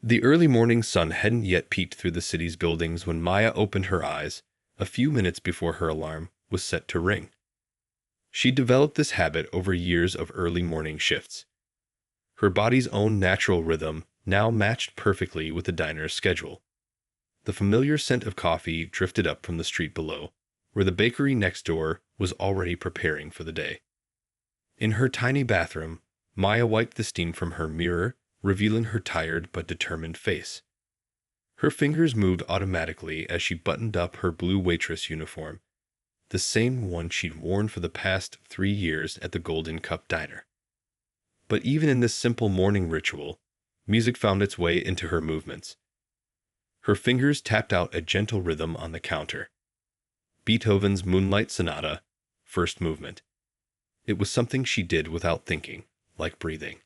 The early morning sun hadn't yet peeked through the city's buildings when Maya opened her eyes, a few minutes before her alarm was set to ring. She developed this habit over years of early morning shifts. Her body's own natural rhythm now matched perfectly with the diner's schedule. The familiar scent of coffee drifted up from the street below, where the bakery next door was already preparing for the day. In her tiny bathroom, Maya wiped the steam from her mirror, revealing her tired but determined face. Her fingers moved automatically as she buttoned up her blue waitress uniform, the same one she'd worn for the past 3 years at the Golden Cup Diner. But even in this simple morning ritual, music found its way into her movements. Her fingers tapped out a gentle rhythm on the counter. Beethoven's Moonlight Sonata, first movement. It was something she did without thinking, like breathing.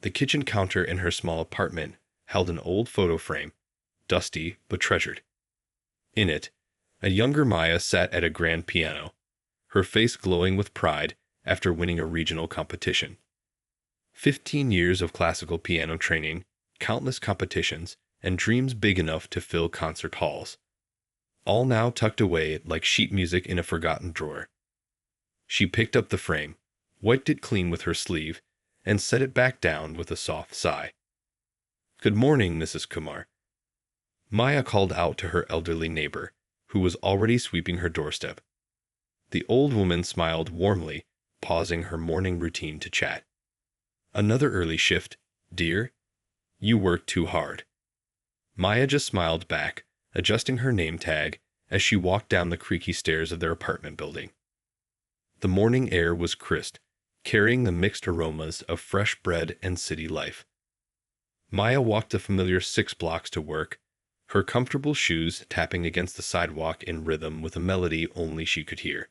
The kitchen counter in her small apartment held an old photo frame, dusty but treasured. In it, a younger Maya sat at a grand piano, her face glowing with pride after winning a regional competition. 15 years of classical piano training, countless competitions, and dreams big enough to fill concert halls. All now tucked away like sheet music in a forgotten drawer. She picked up the frame, wiped it clean with her sleeve, and set it back down with a soft sigh. "Good morning, Mrs. Kumar." Maya called out to her elderly neighbor, who was already sweeping her doorstep. The old woman smiled warmly, pausing her morning routine to chat. "Another early shift, dear? You work too hard." Maya just smiled back, adjusting her name tag as she walked down the creaky stairs of their apartment building. The morning air was crisp, carrying the mixed aromas of fresh bread and city life. Maya walked the familiar 6 blocks to work, her comfortable shoes tapping against the sidewalk in rhythm with a melody only she could hear.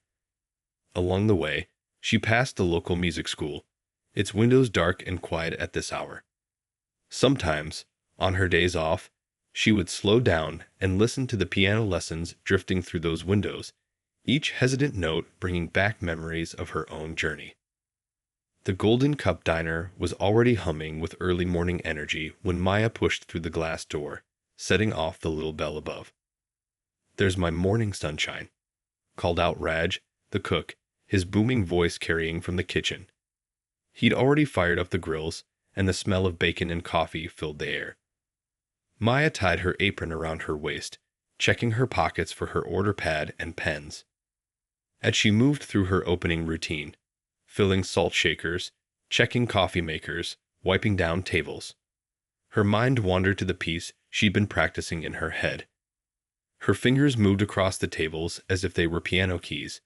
Along the way, she passed the local music school, its windows dark and quiet at this hour. Sometimes, on her days off, she would slow down and listen to the piano lessons drifting through those windows, each hesitant note bringing back memories of her own journey. The Golden Cup Diner was already humming with early morning energy when Maya pushed through the glass door, setting off the little bell above. "There's my morning sunshine," called out Raj, the cook, his booming voice carrying from the kitchen. He'd already fired up the grills, and the smell of bacon and coffee filled the air. Maya tied her apron around her waist, checking her pockets for her order pad and pens. As she moved through her opening routine, filling salt shakers, checking coffee makers, wiping down tables, her mind wandered to the piece she'd been practicing in her head. Her fingers moved across the tables as if they were piano keys,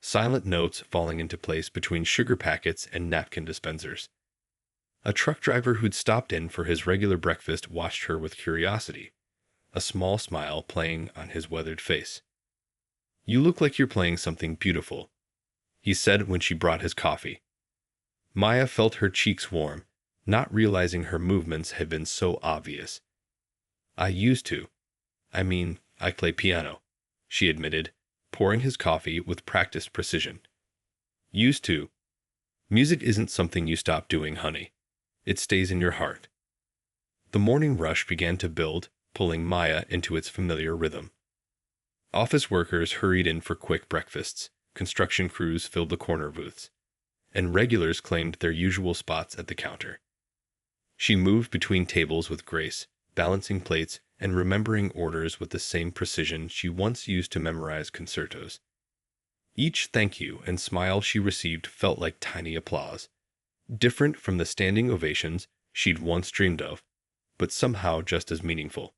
silent notes falling into place between sugar packets and napkin dispensers. A truck driver who'd stopped in for his regular breakfast watched her with curiosity, a small smile playing on his weathered face. "You look like you're playing something beautiful," he said when she brought his coffee. Maya felt her cheeks warm, not realizing her movements had been so obvious. "I used to. I play piano," she admitted, pouring his coffee with practiced precision. "Used to. Music isn't something you stop doing, honey. It stays in your heart." The morning rush began to build, pulling Maya into its familiar rhythm. Office workers hurried in for quick breakfasts, construction crews filled the corner booths, and regulars claimed their usual spots at the counter. She moved between tables with grace, balancing plates and remembering orders with the same precision she once used to memorize concertos. Each thank you and smile she received felt like tiny applause, different from the standing ovations she'd once dreamed of, but somehow just as meaningful.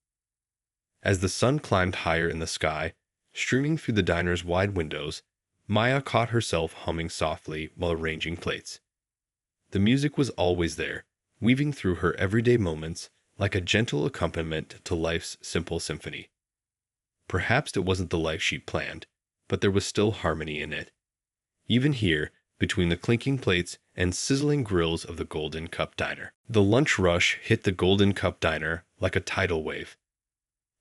As the sun climbed higher in the sky, streaming through the diner's wide windows, Maya caught herself humming softly while arranging plates. The music was always there, weaving through her everyday moments like a gentle accompaniment to life's simple symphony. Perhaps it wasn't the life she'd planned, but there was still harmony in it. Even here, between the clinking plates and sizzling grills of the Golden Cup Diner. The lunch rush hit the Golden Cup Diner like a tidal wave.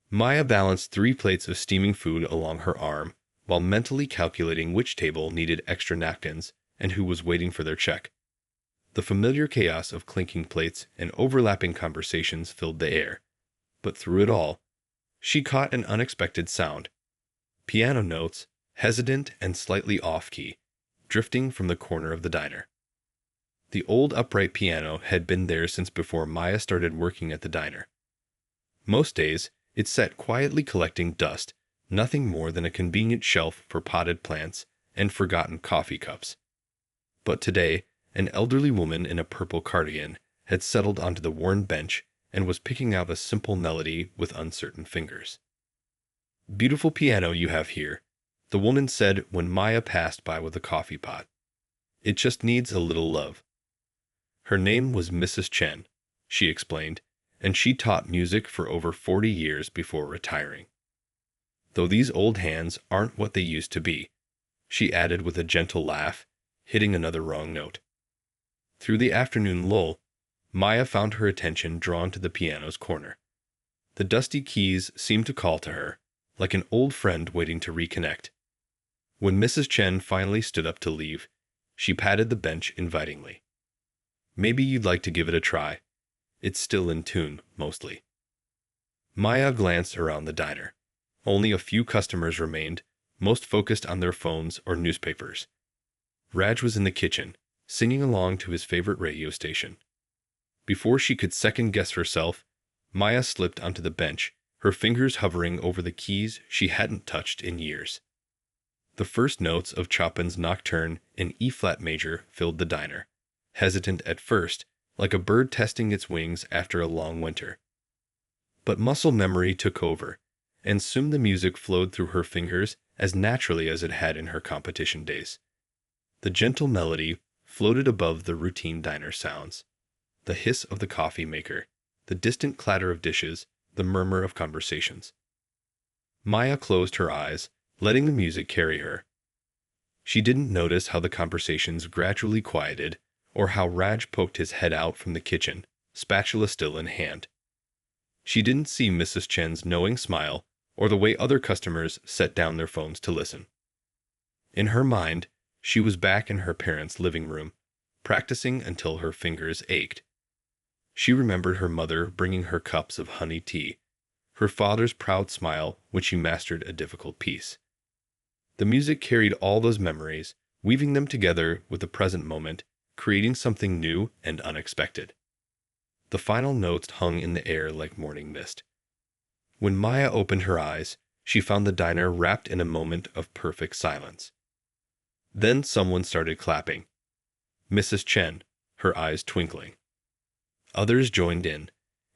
Maya balanced 3 plates of steaming food along her arm, while mentally calculating which table needed extra napkins and who was waiting for their check. The familiar chaos of clinking plates and overlapping conversations filled the air. But through it all, she caught an unexpected sound. Piano notes, hesitant and slightly off-key, drifting from the corner of the diner. The old upright piano had been there since before Maya started working at the diner. Most days, it sat quietly collecting dust, nothing more than a convenient shelf for potted plants and forgotten coffee cups. But today, an elderly woman in a purple cardigan had settled onto the worn bench and was picking out a simple melody with uncertain fingers. "Beautiful piano you have here," the woman said when Maya passed by with a coffee pot. "It just needs a little love." Her name was Mrs. Chen, she explained, and she taught music for over 40 years before retiring. "Though these old hands aren't what they used to be," she added with a gentle laugh, hitting another wrong note. Through the afternoon lull, Maya found her attention drawn to the piano's corner. The dusty keys seemed to call to her, like an old friend waiting to reconnect. When Mrs. Chen finally stood up to leave, she patted the bench invitingly. "Maybe you'd like to give it a try. It's still in tune, mostly." Maya glanced around the diner. Only a few customers remained, most focused on their phones or newspapers. Raj was in the kitchen, singing along to his favorite radio station. Before she could second-guess herself, Maya slipped onto the bench, her fingers hovering over the keys she hadn't touched in years. The first notes of Chopin's Nocturne in E-flat major filled the diner, hesitant at first, like a bird testing its wings after a long winter. But muscle memory took over, and soon the music flowed through her fingers as naturally as it had in her competition days. The gentle melody floated above the routine diner sounds. The hiss of the coffee maker, the distant clatter of dishes, the murmur of conversations. Maya closed her eyes, letting the music carry her. She didn't notice how the conversations gradually quieted, or how Raj poked his head out from the kitchen, spatula still in hand. She didn't see Mrs. Chen's knowing smile, or the way other customers set down their phones to listen. In her mind, she was back in her parents' living room, practicing until her fingers ached. She remembered her mother bringing her cups of honey tea, her father's proud smile when she mastered a difficult piece. The music carried all those memories, weaving them together with the present moment, creating something new and unexpected. The final notes hung in the air like morning mist. When Maya opened her eyes, she found the diner wrapped in a moment of perfect silence. Then someone started clapping. Mrs. Chen, her eyes twinkling. Others joined in,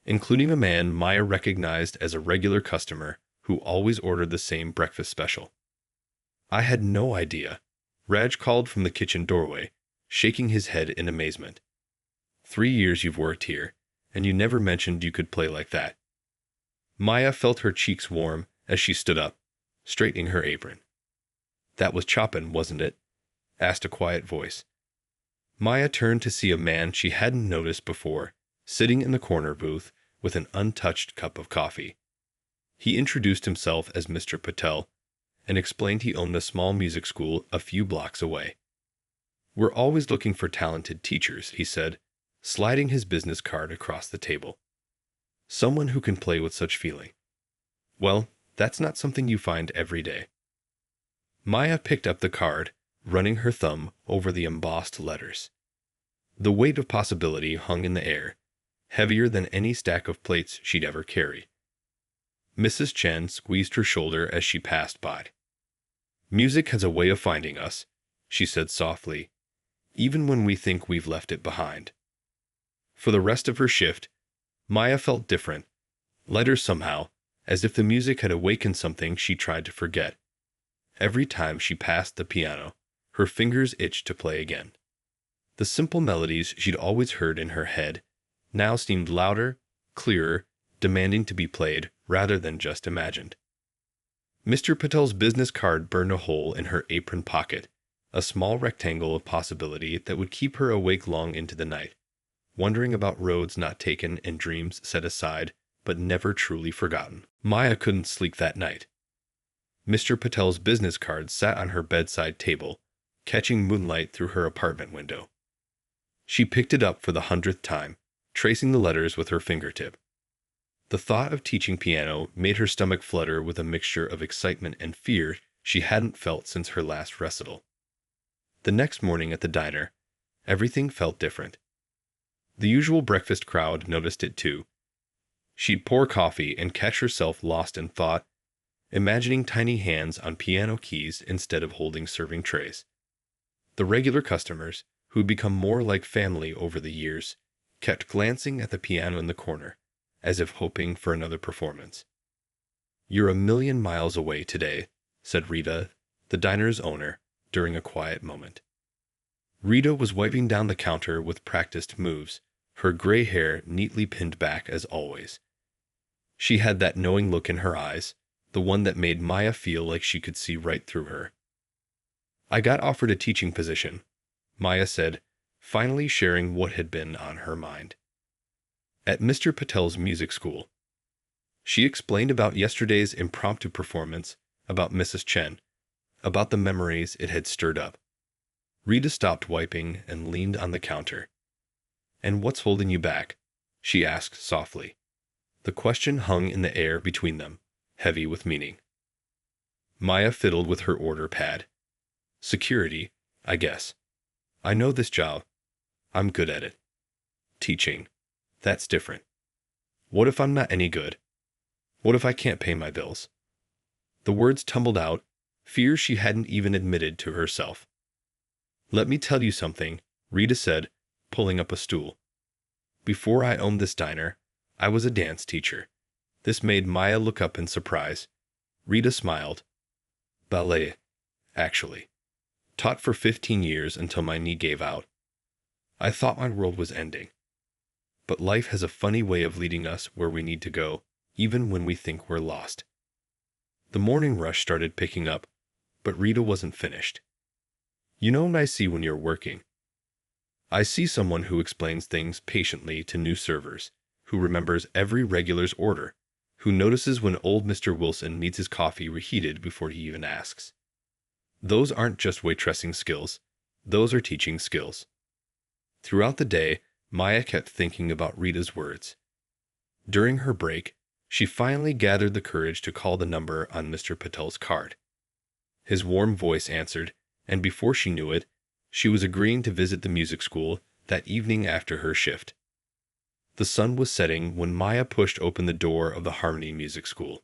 including a man Maya recognized as a regular customer who always ordered the same breakfast special. "I had no idea," Raj called from the kitchen doorway, shaking his head in amazement. "3 years you've worked here, and you never mentioned you could play like that." Maya felt her cheeks warm as she stood up, straightening her apron. "That was Chopin, wasn't it?" asked a quiet voice. Maya turned to see a man she hadn't noticed before, sitting in the corner booth with an untouched cup of coffee. He introduced himself as Mr. Patel and explained he owned a small music school a few blocks away. "We're always looking for talented teachers," he said, sliding his business card across the table. "Someone who can play with such feeling. Well, that's not something you find every day." Maya picked up the card, running her thumb over the embossed letters. The weight of possibility hung in the air, heavier than any stack of plates she'd ever carry. Mrs. Chen squeezed her shoulder as she passed by. "Music has a way of finding us," she said softly, "even when we think we've left it behind." For the rest of her shift, Maya felt different, lighter somehow, as if the music had awakened something she tried to forget. Every time she passed the piano, her fingers itched to play again. The simple melodies she'd always heard in her head now seemed louder, clearer, demanding to be played rather than just imagined. Mr. Patel's business card burned a hole in her apron pocket, a small rectangle of possibility that would keep her awake long into the night, wondering about roads not taken and dreams set aside but never truly forgotten. Maya couldn't sleep that night. Mr. Patel's business card sat on her bedside table, catching moonlight through her apartment window. She picked it up for the 100th time, tracing the letters with her fingertip. The thought of teaching piano made her stomach flutter with a mixture of excitement and fear she hadn't felt since her last recital. The next morning at the diner, everything felt different. The usual breakfast crowd noticed it too. She'd pour coffee and catch herself lost in thought, imagining tiny hands on piano keys instead of holding serving trays. The regular customers, who'd become more like family over the years, kept glancing at the piano in the corner, as if hoping for another performance. "You're a million miles away today," said Rita, the diner's owner, during a quiet moment. Rita was wiping down the counter with practiced moves, her gray hair neatly pinned back as always. She had that knowing look in her eyes, the one that made Maya feel like she could see right through her. "I got offered a teaching position," Maya said, finally sharing what had been on her mind. "At Mr. Patel's music school." She explained about yesterday's impromptu performance, about Mrs. Chen, about the memories it had stirred up. Rita stopped wiping and leaned on the counter. "And what's holding you back?" she asked softly. The question hung in the air between them, heavy with meaning. Maya fiddled with her order pad. "Security, I guess. I know this job. I'm good at it. Teaching, that's different. What if I'm not any good? What if I can't pay my bills?" The words tumbled out, fears she hadn't even admitted to herself. "Let me tell you something," Rita said, pulling up a stool. "Before I owned this diner, I was a dance teacher." This made Maya look up in surprise. Rita smiled. "Ballet, actually. Taught for 15 years until my knee gave out. I thought my world was ending. But life has a funny way of leading us where we need to go, even when we think we're lost." The morning rush started picking up, but Rita wasn't finished. "You know what I see when you're working? I see someone who explains things patiently to new servers, who remembers every regular's order, who notices when old Mr. Wilson needs his coffee reheated before he even asks. Those aren't just waitressing skills, those are teaching skills." Throughout the day, Maya kept thinking about Rita's words. During her break, she finally gathered the courage to call the number on Mr. Patel's card. His warm voice answered, and before she knew it, she was agreeing to visit the music school that evening after her shift. The sun was setting when Maya pushed open the door of the Harmony Music School.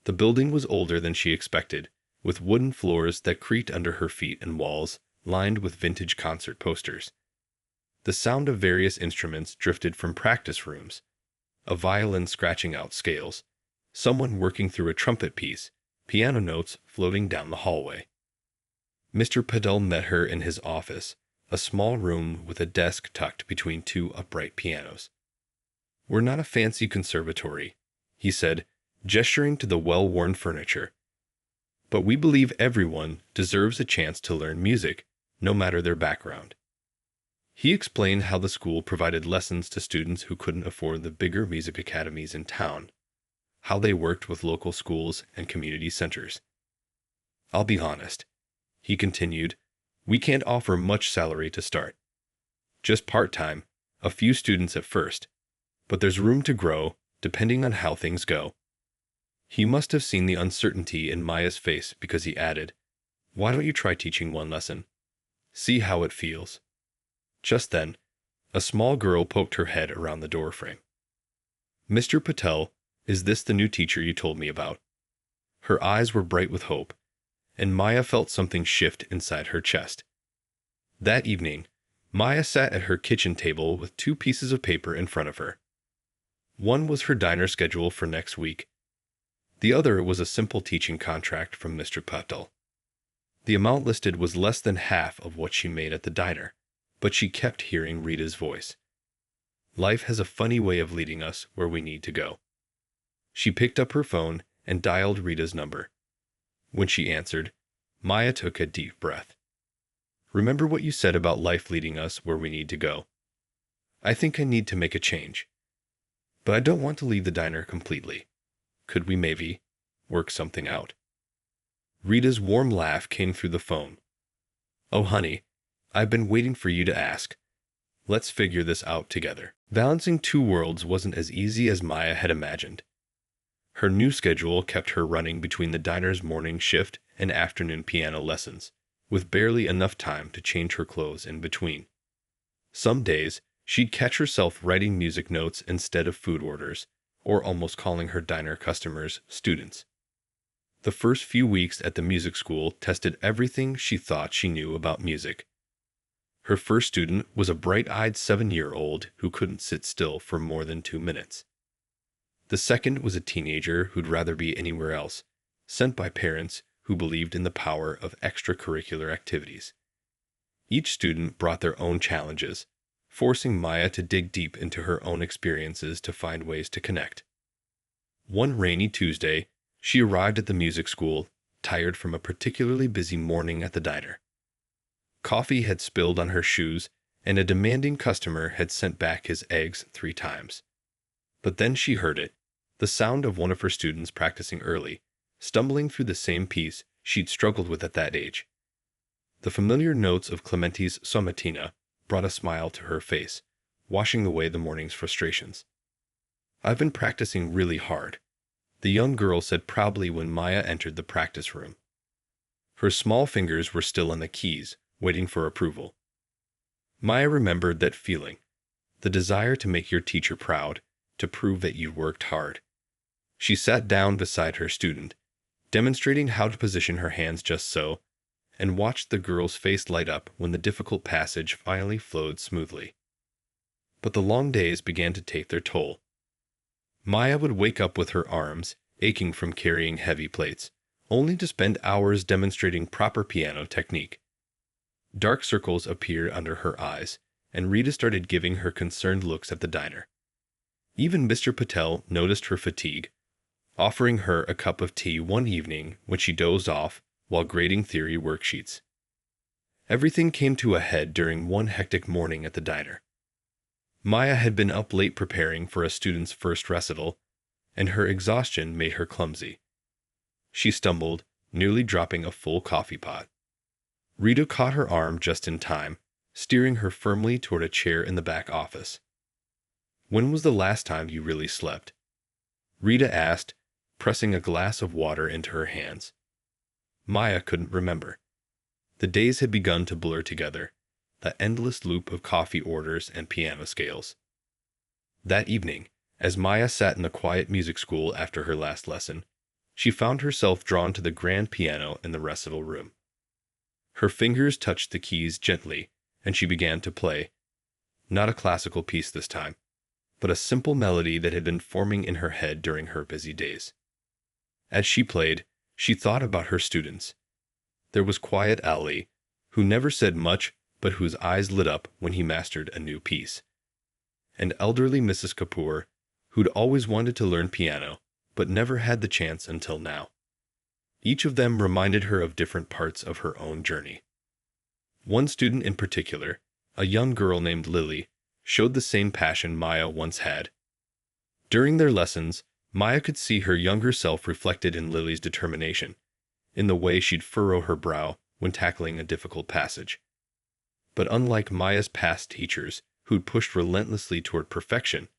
The building was older than she expected, with wooden floors that creaked under her feet and walls lined with vintage concert posters. The sound of various instruments drifted from practice rooms, a violin scratching out scales, someone working through a trumpet piece, piano notes floating down the hallway. Mr. Patel met her in his office, a small room with a desk tucked between two upright pianos. "We're not a fancy conservatory," he said, gesturing to the well-worn furniture. "But we believe everyone deserves a chance to learn music, no matter their background." He explained how the school provided lessons to students who couldn't afford the bigger music academies in town, how they worked with local schools and community centers. "I'll be honest," he continued, "we can't offer much salary to start. Just part-time, a few students at first, but there's room to grow depending on how things go." He must have seen the uncertainty in Maya's face because he added, "Why don't you try teaching one lesson? See how it feels." Just then, a small girl poked her head around the doorframe. "Mr. Patel, is this the new teacher you told me about?" Her eyes were bright with hope, and Maya felt something shift inside her chest. That evening, Maya sat at her kitchen table with 2 pieces of paper in front of her. One was her diner schedule for next week. The other was a simple teaching contract from Mr. Patel. The amount listed was less than half of what she made at the diner, but she kept hearing Rita's voice. Life has a funny way of leading us where we need to go. She picked up her phone and dialed Rita's number. When she answered, Maya took a deep breath. "Remember what you said about life leading us where we need to go? I think I need to make a change. But I don't want to leave the diner completely. Could we maybe work something out?" Rita's warm laugh came through the phone. "Oh, honey, I've been waiting for you to ask. Let's figure this out together. Balancing two worlds wasn't as easy as Maya had imagined. Her new schedule kept her running between the diner's morning shift and afternoon piano lessons, with barely enough time to change her clothes in between. Some days, she'd catch herself writing music notes instead of food orders, or almost calling her diner customers students. The first few weeks at the music school tested everything she thought she knew about music. Her first student was a bright-eyed 7-year-old who couldn't sit still for more than 2 minutes. The second was a teenager who'd rather be anywhere else, sent by parents who believed in the power of extracurricular activities. Each student brought their own challenges, forcing Maya to dig deep into her own experiences to find ways to connect. One rainy Tuesday, she arrived at the music school, tired from a particularly busy morning at the diner. Coffee had spilled on her shoes, and a demanding customer had sent back his eggs 3 times. But then she heard it, the sound of one of her students practicing early, stumbling through the same piece she'd struggled with at that age. The familiar notes of Clementi's Sonatina brought a smile to her face, washing away the morning's frustrations. "I've been practicing really hard," the young girl said proudly when Maya entered the practice room. Her small fingers were still on the keys, waiting for approval. Maya remembered that feeling, the desire to make your teacher proud, to prove that you worked hard. She sat down beside her student, demonstrating how to position her hands just so, and watched the girl's face light up when the difficult passage finally flowed smoothly. But the long days began to take their toll. Maya would wake up with her arms aching from carrying heavy plates, only to spend hours demonstrating proper piano technique. Dark circles appeared under her eyes, and Rita started giving her concerned looks at the diner. Even Mr. Patel noticed her fatigue, offering her a cup of tea one evening when she dozed off while grading theory worksheets. Everything came to a head during one hectic morning at the diner. Maya had been up late preparing for a student's first recital, and her exhaustion made her clumsy. She stumbled, nearly dropping a full coffee pot. Rita caught her arm just in time, steering her firmly toward a chair in the back office. "When was the last time you really slept?" Rita asked, pressing a glass of water into her hands. Maya couldn't remember. The days had begun to blur together, the endless loop of coffee orders and piano scales. That evening, as Maya sat in the quiet music school after her last lesson, she found herself drawn to the grand piano in the recital room. Her fingers touched the keys gently, and she began to play. Not a classical piece this time, but a simple melody that had been forming in her head during her busy days. As she played, she thought about her students. There was quiet Ali, who never said much but whose eyes lit up when he mastered a new piece. And elderly Mrs. Kapoor, who'd always wanted to learn piano, but never had the chance until now. Each of them reminded her of different parts of her own journey. One student in particular, a young girl named Lily, showed the same passion Maya once had. During their lessons, Maya could see her younger self reflected in Lily's determination, in the way she'd furrow her brow when tackling a difficult passage. But unlike Maya's past teachers, who'd pushed relentlessly toward perfection,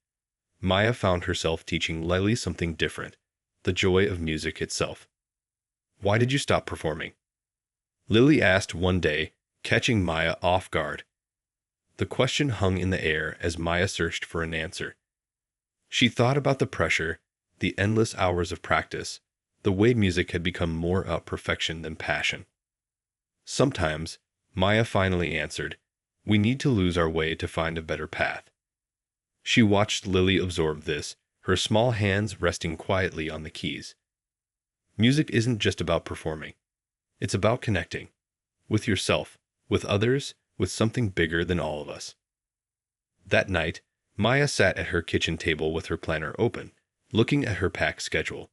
Maya found herself teaching Lily something different, the joy of music itself. "Why did you stop performing?" Lily asked one day, catching Maya off guard. The question hung in the air as Maya searched for an answer. She thought about the pressure, the endless hours of practice, the way music had become more about perfection than passion. Sometimes, Maya finally answered, "We need to lose our way to find a better path." She watched Lily absorb this, her small hands resting quietly on the keys. Music isn't just about performing. It's about connecting. With yourself, with others, with something bigger than all of us. That night, Maya sat at her kitchen table with her planner open, looking at her packed schedule.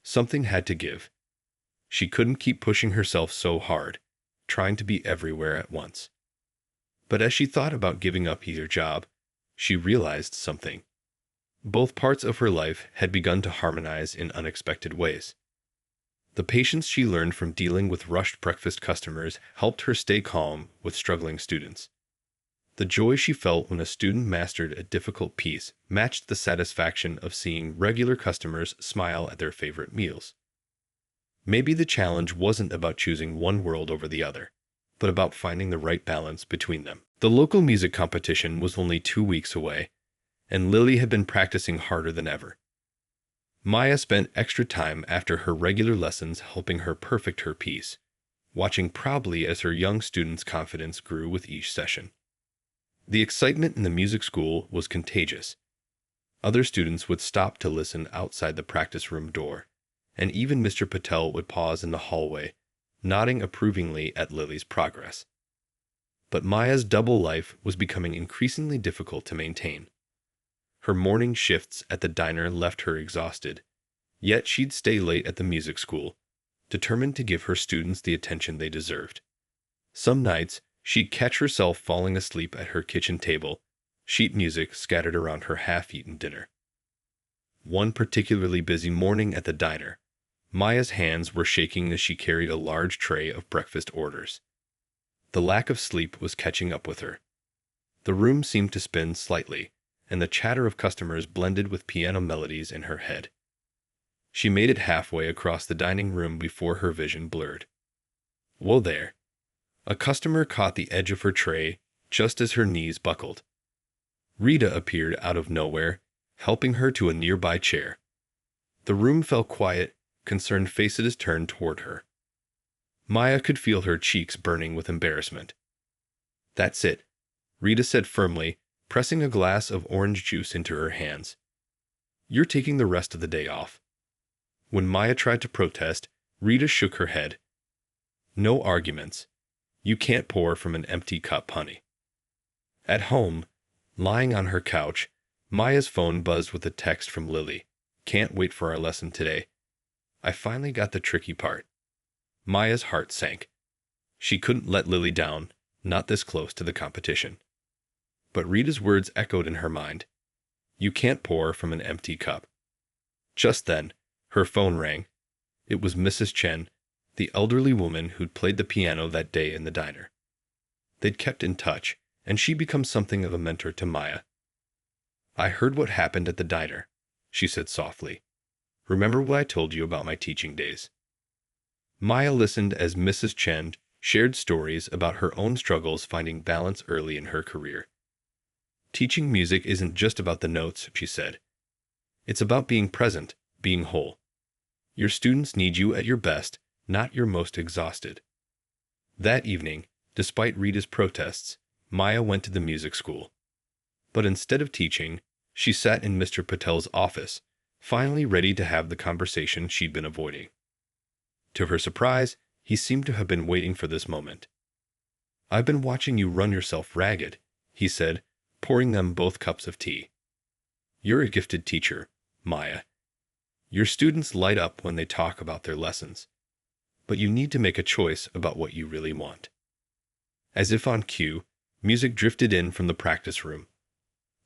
Something had to give. She couldn't keep pushing herself so hard, trying to be everywhere at once. But as she thought about giving up either job, she realized something. Both parts of her life had begun to harmonize in unexpected ways. The patience she learned from dealing with rushed breakfast customers helped her stay calm with struggling students. The joy she felt when a student mastered a difficult piece matched the satisfaction of seeing regular customers smile at their favorite meals. Maybe the challenge wasn't about choosing one world over the other, but about finding the right balance between them. The local music competition was only 2 weeks away, and Lily had been practicing harder than ever. Maya spent extra time after her regular lessons helping her perfect her piece, watching proudly as her young students' confidence grew with each session. The excitement in the music school was contagious. Other students would stop to listen outside the practice room door, and even Mr. Patel would pause in the hallway, nodding approvingly at Lily's progress. But Maya's double life was becoming increasingly difficult to maintain. Her morning shifts at the diner left her exhausted, yet she'd stay late at the music school, determined to give her students the attention they deserved. Some nights, she'd catch herself falling asleep at her kitchen table, sheet music scattered around her half-eaten dinner. One particularly busy morning at the diner, Maya's hands were shaking as she carried a large tray of breakfast orders. The lack of sleep was catching up with her. The room seemed to spin slightly, and the chatter of customers blended with piano melodies in her head. She made it halfway across the dining room before her vision blurred. Whoa there! A customer caught the edge of her tray just as her knees buckled. Rita appeared out of nowhere, helping her to a nearby chair. The room fell quiet, concerned faces turned toward her. Maya could feel her cheeks burning with embarrassment. "That's it," Rita said firmly, pressing a glass of orange juice into her hands. "You're taking the rest of the day off." When Maya tried to protest, Rita shook her head. "No arguments. You can't pour from an empty cup, honey." At home, lying on her couch, Maya's phone buzzed with a text from Lily. "Can't wait for our lesson today. I finally got the tricky part." Maya's heart sank. She couldn't let Lily down, not this close to the competition. But Rita's words echoed in her mind. "You can't pour from an empty cup." Just then, her phone rang. It was Mrs. Chen, the elderly woman who'd played the piano that day in the diner. They'd kept in touch, and she'd become something of a mentor to Maya. "I heard what happened at the diner," she said softly. "Remember what I told you about my teaching days?" Maya listened as Mrs. Chen shared stories about her own struggles finding balance early in her career. "Teaching music isn't just about the notes," she said. "It's about being present, being whole. Your students need you at your best, not your most exhausted." That evening, despite Rita's protests, Maya went to the music school. But instead of teaching, she sat in Mr. Patel's office, finally ready to have the conversation she'd been avoiding. To her surprise, he seemed to have been waiting for this moment. "I've been watching you run yourself ragged," he said, pouring them both cups of tea. "You're a gifted teacher, Maya. Your students light up when they talk about their lessons. But you need to make a choice about what you really want." As if on cue, music drifted in from the practice room.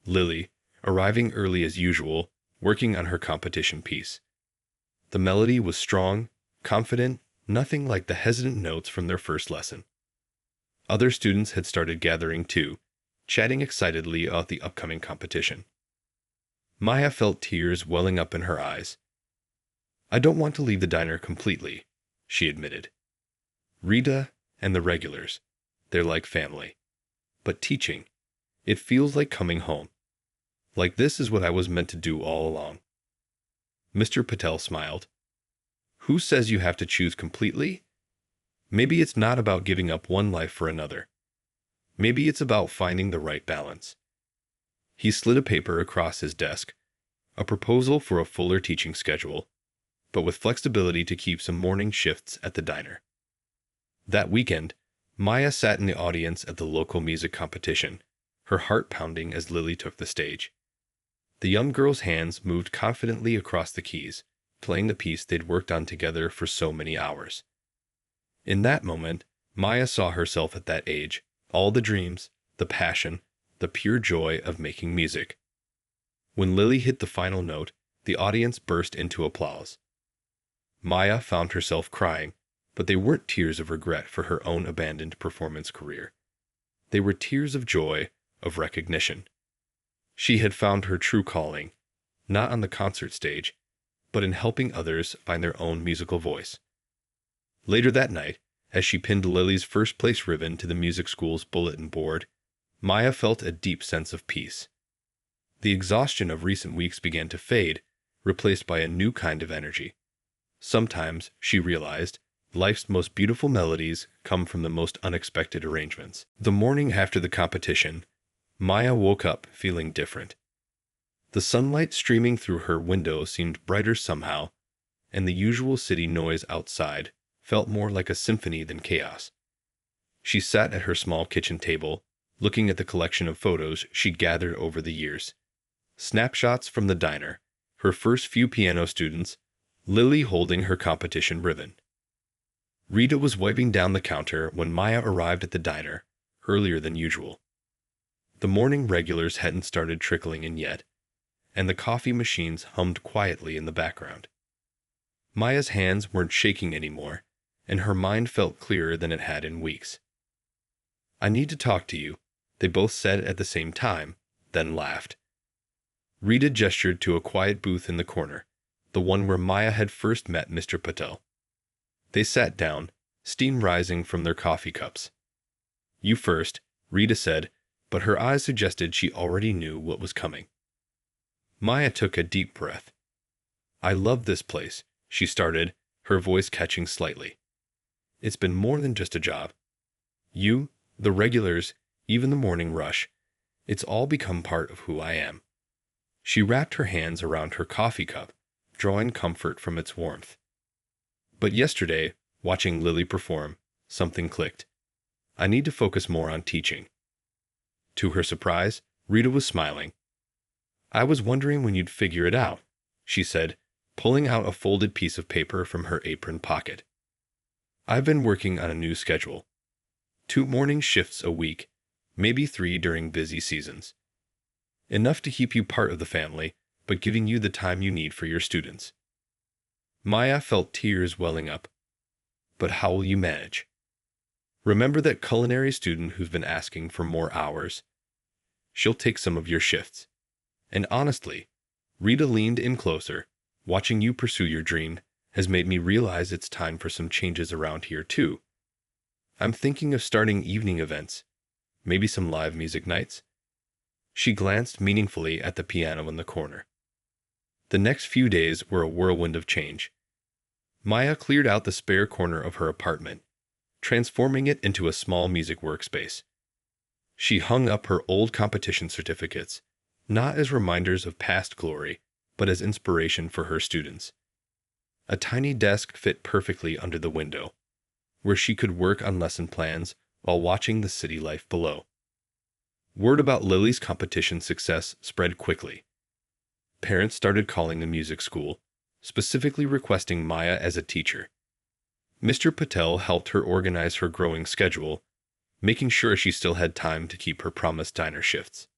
Lily, arriving early as usual, working on her competition piece. The melody was strong, confident, nothing like the hesitant notes from their first lesson. Other students had started gathering too, chatting excitedly about the upcoming competition. Maya felt tears welling up in her eyes. "I don't want to leave the diner completely," she admitted. "Rita and the regulars, they're like family. But teaching, it feels like coming home. Like this is what I was meant to do all along." Mr. Patel smiled. "Who says you have to choose completely? Maybe it's not about giving up one life for another. Maybe it's about finding the right balance." He slid a paper across his desk, a proposal for a fuller teaching schedule, but with flexibility to keep some morning shifts at the diner. That weekend, Maya sat in the audience at the local music competition, her heart pounding as Lily took the stage. The young girl's hands moved confidently across the keys, playing the piece they'd worked on together for so many hours. In that moment, Maya saw herself at that age, all the dreams, the passion, the pure joy of making music. When Lily hit the final note, the audience burst into applause. Maya found herself crying, but they weren't tears of regret for her own abandoned performance career. They were tears of joy of recognition. She had found her true calling, not on the concert stage, but in helping others find their own musical voice. Later that night, as she pinned Lily's first place ribbon to the music school's bulletin board, Maya felt a deep sense of peace. The exhaustion of recent weeks began to fade, replaced by a new kind of energy. Sometimes, she realized, life's most beautiful melodies come from the most unexpected arrangements. The morning after the competition, Maya woke up feeling different. The sunlight streaming through her window seemed brighter somehow, and the usual city noise outside felt more like a symphony than chaos. She sat at her small kitchen table, looking at the collection of photos she'd gathered over the years. Snapshots from the diner, her first few piano students, Lily holding her competition ribbon. Rita was wiping down the counter when Maya arrived at the diner, earlier than usual. The morning regulars hadn't started trickling in yet, and the coffee machines hummed quietly in the background. Maya's hands weren't shaking anymore, and her mind felt clearer than it had in weeks. "I need to talk to you," they both said at the same time, then laughed. Rita gestured to a quiet booth in the corner, the one where Maya had first met Mr. Patel. They sat down, steam rising from their coffee cups. "You first," Rita said, but her eyes suggested she already knew what was coming. Maya took a deep breath. "I love this place," she started, her voice catching slightly. "It's been more than just a job. You, the regulars, even the morning rush, it's all become part of who I am." She wrapped her hands around her coffee cup, drawing comfort from its warmth. But yesterday, watching Lily perform, something clicked. "I need to focus more on teaching." To her surprise, Rita was smiling. "I was wondering when you'd figure it out," she said, pulling out a folded piece of paper from her apron pocket. "I've been working on a new schedule. 2 morning shifts a week, maybe 3 during busy seasons. Enough to keep you part of the family, but giving you the time you need for your students." Maya felt tears welling up. "But how will you manage? Remember that culinary student who's been asking for more hours? She'll take some of your shifts. And honestly," Rita leaned in closer, "watching you pursue your dream has made me realize it's time for some changes around here too. I'm thinking of starting evening events, maybe some live music nights." She glanced meaningfully at the piano in the corner. The next few days were a whirlwind of change. Maya cleared out the spare corner of her apartment, transforming it into a small music workspace. She hung up her old competition certificates, not as reminders of past glory, but as inspiration for her students. A tiny desk fit perfectly under the window, where she could work on lesson plans while watching the city life below. Word about Lily's competition success spread quickly. Parents started calling the music school, specifically requesting Maya as a teacher. Mr. Patel helped her organize her growing schedule, making sure she still had time to keep her promised diner shifts.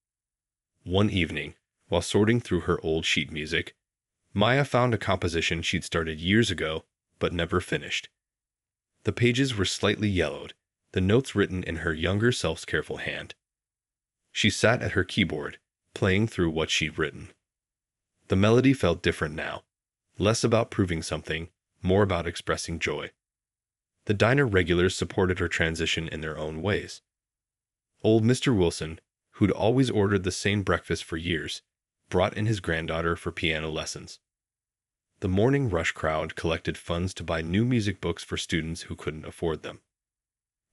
One evening, while sorting through her old sheet music, Maya found a composition she'd started years ago, but never finished. The pages were slightly yellowed, the notes written in her younger self's careful hand. She sat at her keyboard, playing through what she'd written. The melody felt different now, less about proving something, more about expressing joy. The diner regulars supported her transition in their own ways. Old Mr. Wilson, who'd always ordered the same breakfast for years, brought in his granddaughter for piano lessons. The morning rush crowd collected funds to buy new music books for students who couldn't afford them.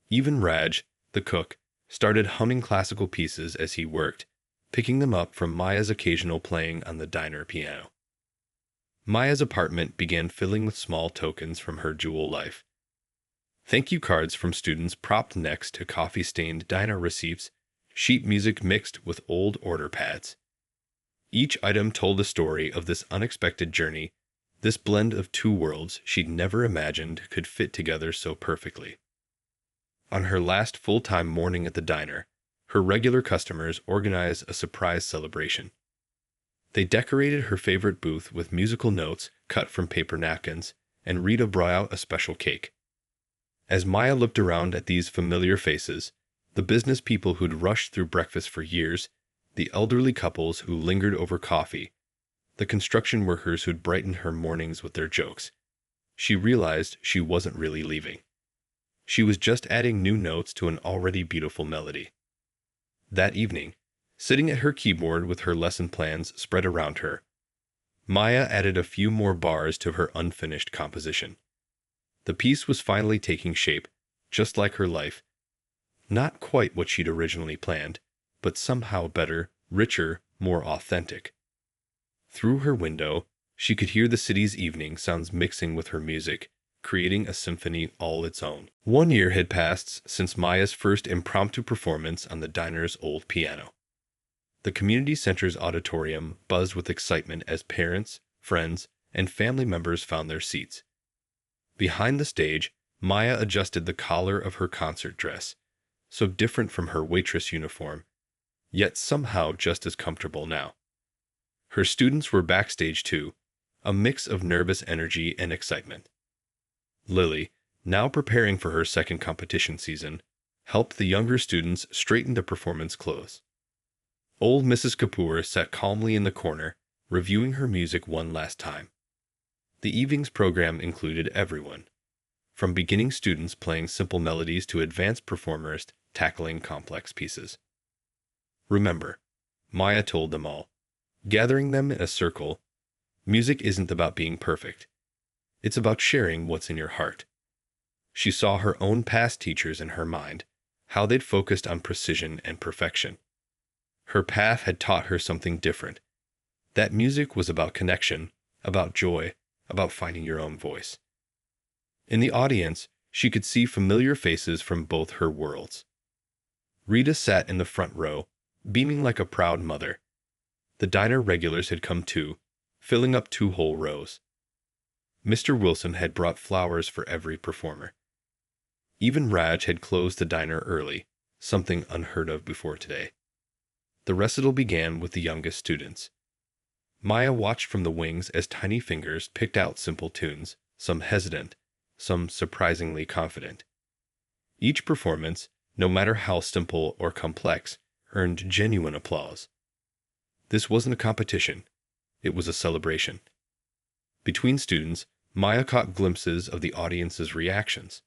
Even Raj, the cook, started humming classical pieces as he worked, picking them up from Maya's occasional playing on the diner piano. Maya's apartment began filling with small tokens from her jewel life. Thank you cards from students propped next to coffee-stained diner receipts, sheet music mixed with old order pads. Each item told a story of this unexpected journey, this blend of 2 worlds she'd never imagined could fit together so perfectly. On her last full-time morning at the diner, her regular customers organized a surprise celebration. They decorated her favorite booth with musical notes cut from paper napkins, and Rita brought out a special cake. As Maya looked around at these familiar faces, The business people who'd rushed through breakfast for years, the elderly couples who lingered over coffee, the construction workers who'd brightened her mornings with their jokes. She realized she wasn't really leaving. She was just adding new notes to an already beautiful melody. That evening, sitting at her keyboard with her lesson plans spread around her, Maya added a few more bars to her unfinished composition. The piece was finally taking shape, just like her life. Not quite what she'd originally planned, but somehow better, richer, more authentic. Through her window, she could hear the city's evening sounds mixing with her music, creating a symphony all its own. 1 year had passed since Maya's first impromptu performance on the diner's old piano. The community center's auditorium buzzed with excitement as parents, friends, and family members found their seats. Behind the stage, Maya adjusted the collar of her concert dress, so different from her waitress uniform, yet somehow just as comfortable now. Her students were backstage too, a mix of nervous energy and excitement. Lily, now preparing for her second competition season, helped the younger students straighten the performance clothes. Old Mrs. Kapoor sat calmly in the corner, reviewing her music one last time. The evening's program included everyone, from beginning students playing simple melodies to advanced performers tackling complex pieces. Remember, Maya told them all, gathering them in a circle, music isn't about being perfect. It's about sharing what's in your heart. She saw her own past teachers in her mind, how they'd focused on precision and perfection. Her path had taught her something different. That music was about connection, about joy, about finding your own voice. In the audience, she could see familiar faces from both her worlds. Rita sat in the front row, beaming like a proud mother. The diner regulars had come too, filling up 2 whole rows. Mr. Wilson had brought flowers for every performer. Even Raj had closed the diner early, something unheard of before today. The recital began with the youngest students. Maya watched from the wings as tiny fingers picked out simple tunes, some hesitant, some surprisingly confident. Each performance, no matter how simple or complex, earned genuine applause. This wasn't a competition. It was a celebration. Between students, Maya caught glimpses of the audience's reactions.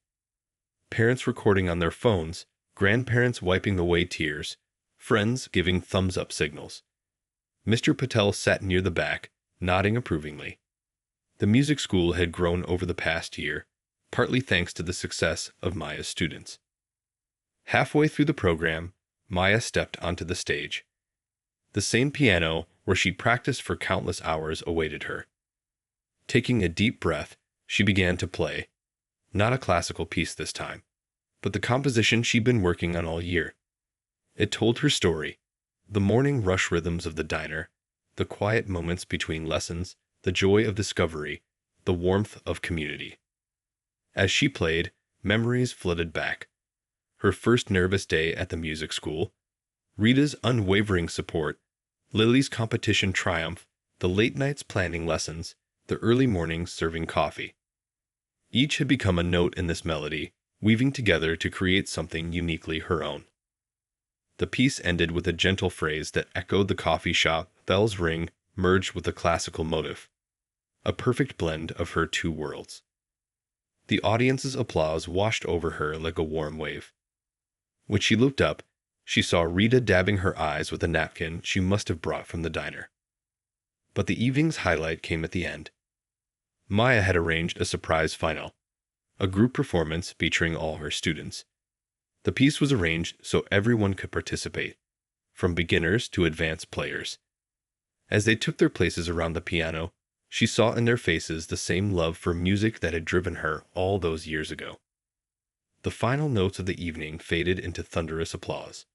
Parents recording on their phones, grandparents wiping away tears, friends giving thumbs-up signals. Mr. Patel sat near the back, nodding approvingly. The music school had grown over the past year, partly thanks to the success of Maya's students. Halfway through the program, Maya stepped onto the stage. The same piano where she'd practiced for countless hours awaited her. Taking a deep breath, she began to play. Not a classical piece this time, but the composition she'd been working on all year. It told her story, the morning rush rhythms of the diner, the quiet moments between lessons, the joy of discovery, the warmth of community. As she played, memories flooded back. Her first nervous day at the music school, Rita's unwavering support, Lily's competition triumph, the late nights planning lessons, the early mornings serving coffee. Each had become a note in this melody, weaving together to create something uniquely her own. The piece ended with a gentle phrase that echoed the coffee shop bell's ring merged with a classical motif, a perfect blend of her 2 worlds. The audience's applause washed over her like a warm wave. When she looked up, she saw Rita dabbing her eyes with a napkin she must have brought from the diner. But the evening's highlight came at the end. Maya had arranged a surprise final, a group performance featuring all her students. The piece was arranged so everyone could participate, from beginners to advanced players. As they took their places around the piano, she saw in their faces the same love for music that had driven her all those years ago. The final notes of the evening faded into thunderous applause.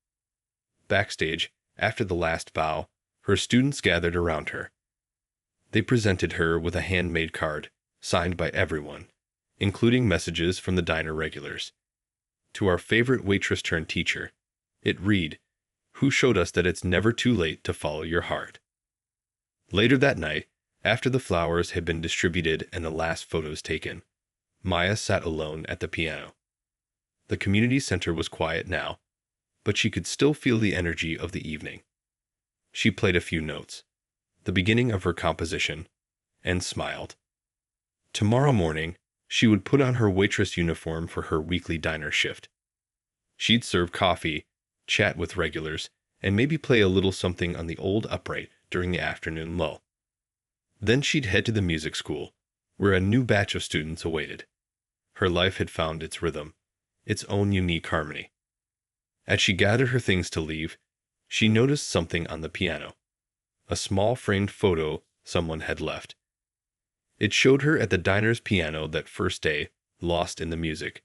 Backstage, after the last bow, her students gathered around her. They presented her with a handmade card, signed by everyone, including messages from the diner regulars. To our favorite waitress-turned-teacher, it read, "Who showed us that it's never too late to follow your heart." Later that night, after the flowers had been distributed and the last photos taken, Maya sat alone at the piano. The community center was quiet now, but she could still feel the energy of the evening. She played a few notes, the beginning of her composition, and smiled. Tomorrow morning, she would put on her waitress uniform for her weekly diner shift. She'd serve coffee, chat with regulars, and maybe play a little something on the old upright during the afternoon lull. Then she'd head to the music school, where a new batch of students awaited. Her life had found its rhythm, its own unique harmony. As she gathered her things to leave, she noticed something on the piano, a small framed photo someone had left. It showed her at the diner's piano that first day, lost in the music.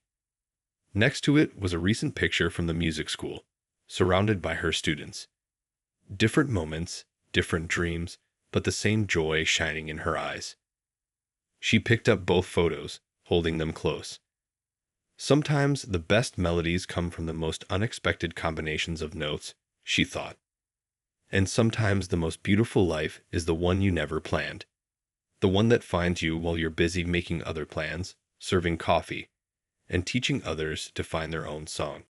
Next to it was a recent picture from the music school, surrounded by her students. Different moments, different dreams, but the same joy shining in her eyes. She picked up both photos, holding them close. Sometimes the best melodies come from the most unexpected combinations of notes, she thought. And sometimes the most beautiful life is the one you never planned. The one that finds you while you're busy making other plans, serving coffee, and teaching others to find their own song.